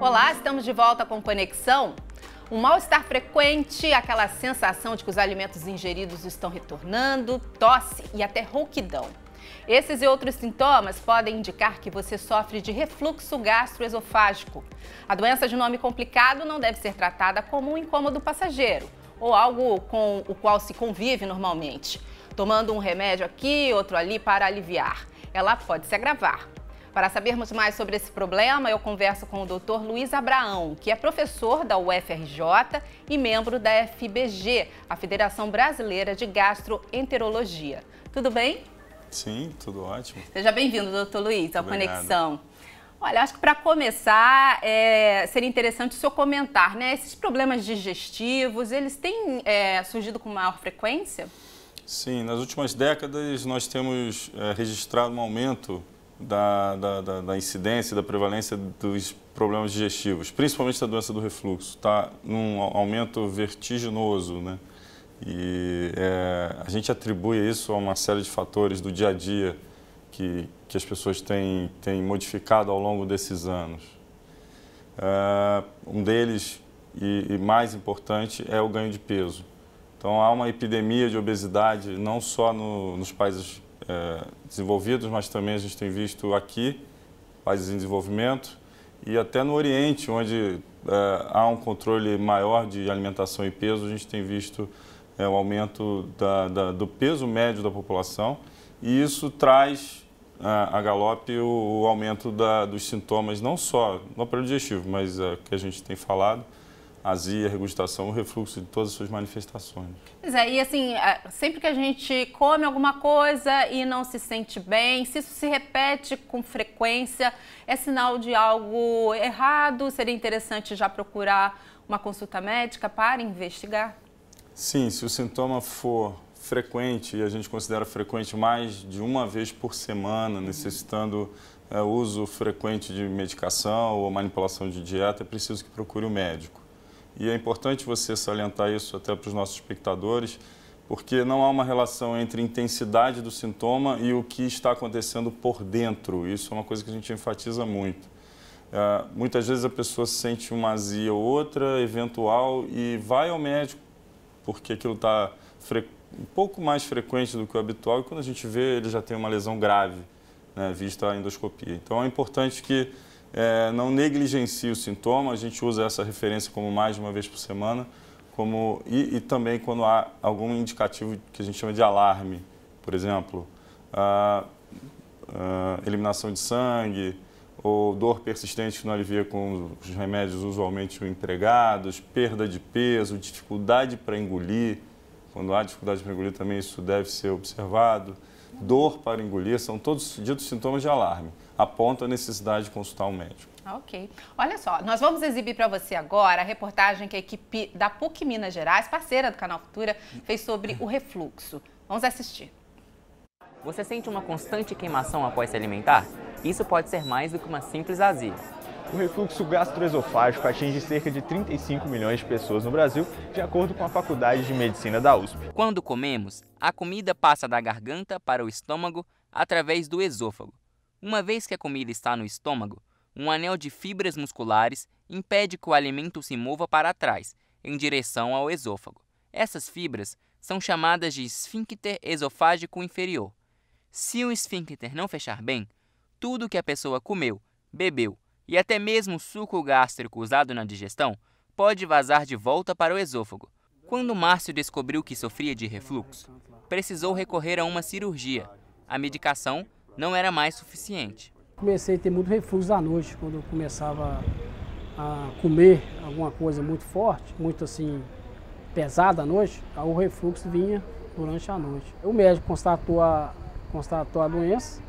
Olá, estamos de volta com Conexão. Um mal-estar frequente, aquela sensação de que os alimentos ingeridos estão retornando, tosse e até rouquidão. Esses e outros sintomas podem indicar que você sofre de refluxo gastroesofágico. A doença de nome complicado não deve ser tratada como um incômodo passageiro ou algo com o qual se convive normalmente, tomando um remédio aqui, outro ali para aliviar. Ela pode se agravar. Para sabermos mais sobre esse problema, eu converso com o Dr. Luiz Abraão, que é professor da UFRJ e membro da FBG, a Federação Brasileira de Gastroenterologia. Tudo bem? Sim, tudo ótimo. Seja bem-vindo, Dr. Luiz, ao Obrigado. Conexão. Olha, acho que para começar, seria interessante o senhor comentar, né? Esses problemas digestivos, eles têm surgido com maior frequência? Sim, nas últimas décadas nós temos registrado um aumento da incidência e da prevalência dos problemas digestivos, principalmente da doença do refluxo. Está num aumento vertiginoso, né? E a gente atribui isso a uma série de fatores do dia a dia que as pessoas têm modificado ao longo desses anos. Um deles, e mais importante, é o ganho de peso. Então, há uma epidemia de obesidade, não só nos países desenvolvidos, mas também a gente tem visto aqui, países em desenvolvimento, e até no Oriente, onde há um controle maior de alimentação e peso, a gente tem visto o aumento do peso médio da população, e isso traz a galope o aumento dos sintomas, não só no aparelho digestivo, mas que a gente tem falado, azia, regurgitação, o refluxo de todas as suas manifestações. Pois é, e assim, sempre que a gente come alguma coisa e não se sente bem, se isso se repete com frequência, é sinal de algo errado? Seria interessante já procurar uma consulta médica para investigar? Sim, se o sintoma for frequente, e a gente considera frequente mais de uma vez por semana, necessitando uso frequente de medicação ou manipulação de dieta, é preciso que procure o médico. E é importante você salientar isso até para os nossos espectadores, porque não há uma relação entre a intensidade do sintoma e o que está acontecendo por dentro. Isso é uma coisa que a gente enfatiza muito. Muitas vezes a pessoa sente uma azia ou outra, eventual, e vai ao médico, porque aquilo está um pouco mais frequente do que o habitual, e quando a gente vê, ele já tem uma lesão grave, né, vista a endoscopia. Então é importante que não negligencie o sintoma, a gente usa essa referência como mais de uma vez por semana, e também quando há algum indicativo que a gente chama de alarme, por exemplo, eliminação de sangue, ou dor persistente que não alivia com os remédios usualmente empregados, perda de peso, dificuldade para engolir. Quando há dificuldade para engolir também isso deve ser observado. Dor para engolir, são todos ditos sintomas de alarme. Aponta a necessidade de consultar um médico. Ok. Olha só, nós vamos exibir para você agora a reportagem que a equipe da PUC Minas Gerais, parceira do Canal Futura, fez sobre o refluxo. Vamos assistir. Você sente uma constante queimação após se alimentar? Isso pode ser mais do que uma simples azia. O refluxo gastroesofágico atinge cerca de 35 milhões de pessoas no Brasil, de acordo com a Faculdade de Medicina da USP. Quando comemos, a comida passa da garganta para o estômago através do esôfago. Uma vez que a comida está no estômago, um anel de fibras musculares impede que o alimento se mova para trás, em direção ao esôfago. Essas fibras são chamadas de esfíncter esofágico inferior. Se o esfíncter não fechar bem, tudo que a pessoa comeu, bebeu e até mesmo o suco gástrico usado na digestão pode vazar de volta para o esôfago. Quando Márcio descobriu que sofria de refluxo, precisou recorrer a uma cirurgia. A medicação não era mais suficiente. Comecei a ter muito refluxo à noite, quando eu começava a comer alguma coisa muito forte, muito assim, pesada à noite, aí o refluxo vinha durante a noite. O médico constatou a doença,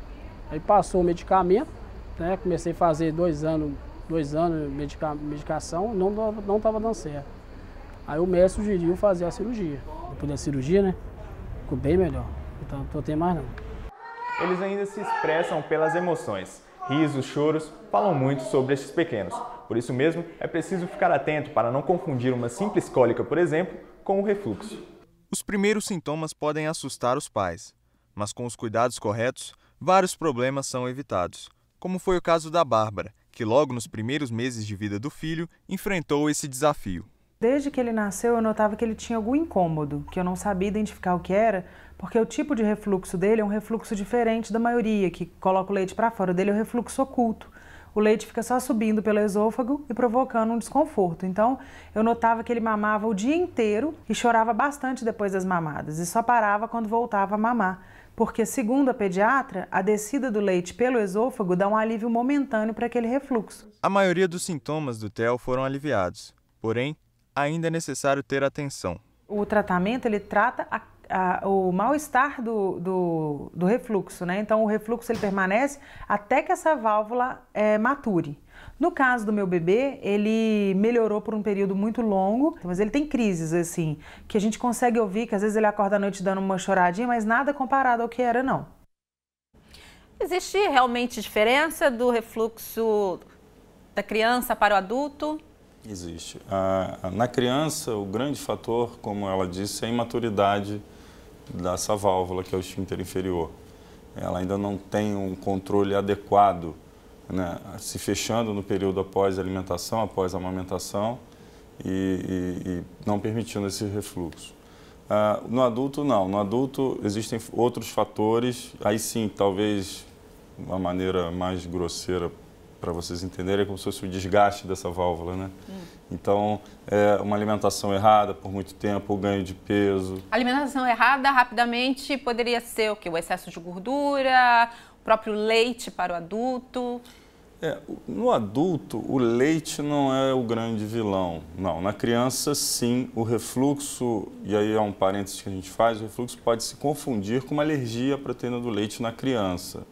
aí passou o medicamento, né? Comecei a fazer 2 anos medicação, não estava dando certo. Aí o médico sugeriu fazer a cirurgia. Depois da cirurgia, né, ficou bem melhor, então não estou tendo mais não. Eles ainda se expressam pelas emoções. Risos, choros, falam muito sobre estes pequenos. Por isso mesmo, é preciso ficar atento para não confundir uma simples cólica, por exemplo, com o refluxo. Os primeiros sintomas podem assustar os pais, mas com os cuidados corretos, vários problemas são evitados, como foi o caso da Bárbara, que logo nos primeiros meses de vida do filho enfrentou esse desafio. Desde que ele nasceu, eu notava que ele tinha algum incômodo, que eu não sabia identificar o que era, porque o tipo de refluxo dele é um refluxo diferente da maioria, que coloca o leite para fora. O dele é o refluxo oculto. O leite fica só subindo pelo esôfago e provocando um desconforto. Então, eu notava que ele mamava o dia inteiro e chorava bastante depois das mamadas, e só parava quando voltava a mamar. Porque, segundo a pediatra, a descida do leite pelo esôfago dá um alívio momentâneo para aquele refluxo. A maioria dos sintomas do Theo foram aliviados, porém, ainda é necessário ter atenção. O tratamento, ele trata o mal-estar do refluxo, né? Então, o refluxo ele permanece até que essa válvula mature. No caso do meu bebê, ele melhorou por um período muito longo, mas ele tem crises, assim, que a gente consegue ouvir, que às vezes ele acorda à noite dando uma choradinha, mas nada comparado ao que era, não. Existe realmente diferença do refluxo da criança para o adulto? Existe. Na criança, o grande fator, como ela disse, é a imaturidade dessa válvula, que é o esfíncter inferior. Ela ainda não tem um controle adequado, né, se fechando no período após a alimentação, após a amamentação e não permitindo esse refluxo. No adulto, não. No adulto, existem outros fatores, aí sim, talvez uma maneira mais grosseira para vocês entenderem, é como se fosse o desgaste dessa válvula, né? Então, uma alimentação errada por muito tempo, o ganho de peso. Alimentação errada, rapidamente, poderia ser o quê? O excesso de gordura, o próprio leite para o adulto? No adulto, o leite não é o grande vilão. Não, na criança, sim, o refluxo, e aí é um parênteses que a gente faz, o refluxo pode se confundir com uma alergia à proteína do leite na criança.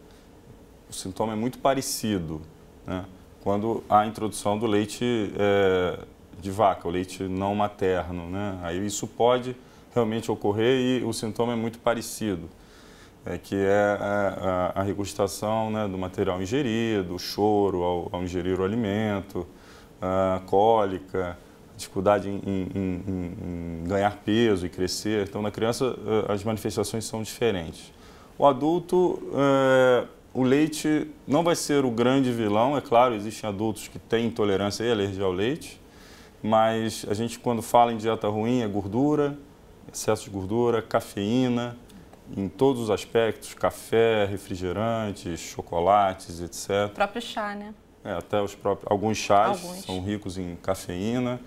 O sintoma é muito parecido, né, quando há a introdução do leite de vaca, o leite não materno, né? Aí isso pode realmente ocorrer e o sintoma é muito parecido, que é a regurgitação, né, do material ingerido, o choro ao ingerir o alimento, a cólica, dificuldade em ganhar peso e crescer. Então, na criança, as manifestações são diferentes. O adulto, o leite não vai ser o grande vilão, é claro, existem adultos que têm intolerância e alergia ao leite, mas a gente, quando fala em dieta ruim, é gordura, excesso de gordura, cafeína, em todos os aspectos, café, refrigerantes, chocolates, etc. O próprio chá, né? Até alguns chás são ricos em cafeína,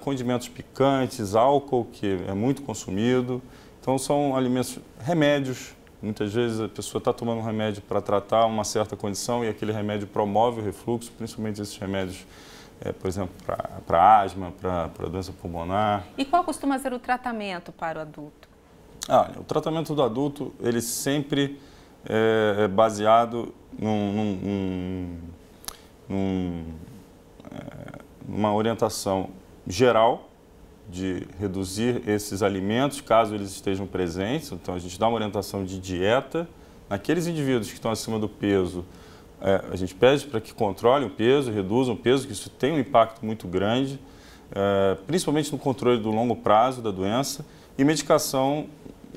condimentos picantes, álcool, que é muito consumido. Então, são alimentos, remédios. Muitas vezes a pessoa está tomando um remédio para tratar uma certa condição e aquele remédio promove o refluxo, principalmente esses remédios, por exemplo, para asma, para doença pulmonar. E qual costuma ser o tratamento para o adulto? O tratamento do adulto, ele sempre é baseado numa orientação geral de reduzir esses alimentos, caso eles estejam presentes. Então, a gente dá uma orientação de dieta. Naqueles indivíduos que estão acima do peso, a gente pede para que controlem o peso, reduzam o peso, que isso tem um impacto muito grande, principalmente no controle do longo prazo da doença, e medicação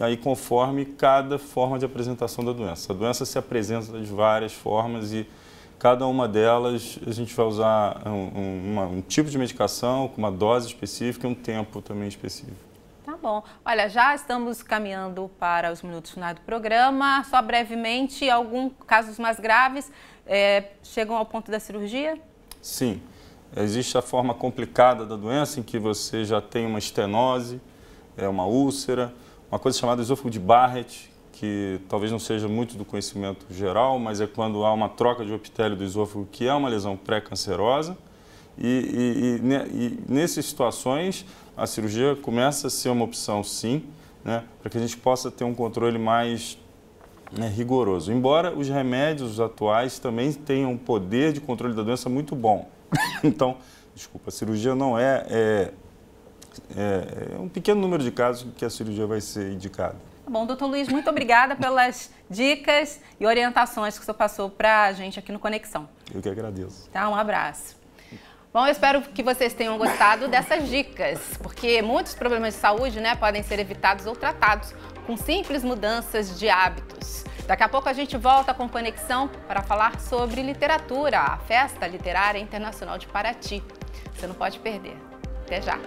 aí conforme cada forma de apresentação da doença. A doença se apresenta de várias formas e cada uma delas a gente vai usar um tipo de medicação com uma dose específica e um tempo também específico. Tá bom. Olha, já estamos caminhando para os minutos finais do programa. Só brevemente, alguns casos mais graves chegam ao ponto da cirurgia? Sim. Existe a forma complicada da doença em que você já tem uma estenose, uma úlcera, uma coisa chamada esôfago de Barrett, que talvez não seja muito do conhecimento geral, mas é quando há uma troca de epitélio do esôfago, que é uma lesão pré-cancerosa. E nessas situações, a cirurgia começa a ser uma opção, sim, né, para que a gente possa ter um controle mais rigoroso. Embora os remédios atuais também tenham um poder de controle da doença muito bom. Então, desculpa, a cirurgia não é um pequeno número de casos que a cirurgia vai ser indicada. Bom, doutor Luiz, muito obrigada pelas dicas e orientações que o senhor passou para a gente aqui no Conexão. Eu que agradeço. Tá, um abraço. Bom, eu espero que vocês tenham gostado dessas dicas, porque muitos problemas de saúde, né, podem ser evitados ou tratados com simples mudanças de hábitos. Daqui a pouco a gente volta com Conexão para falar sobre literatura, a Festa Literária Internacional de Paraty. Você não pode perder. Até já!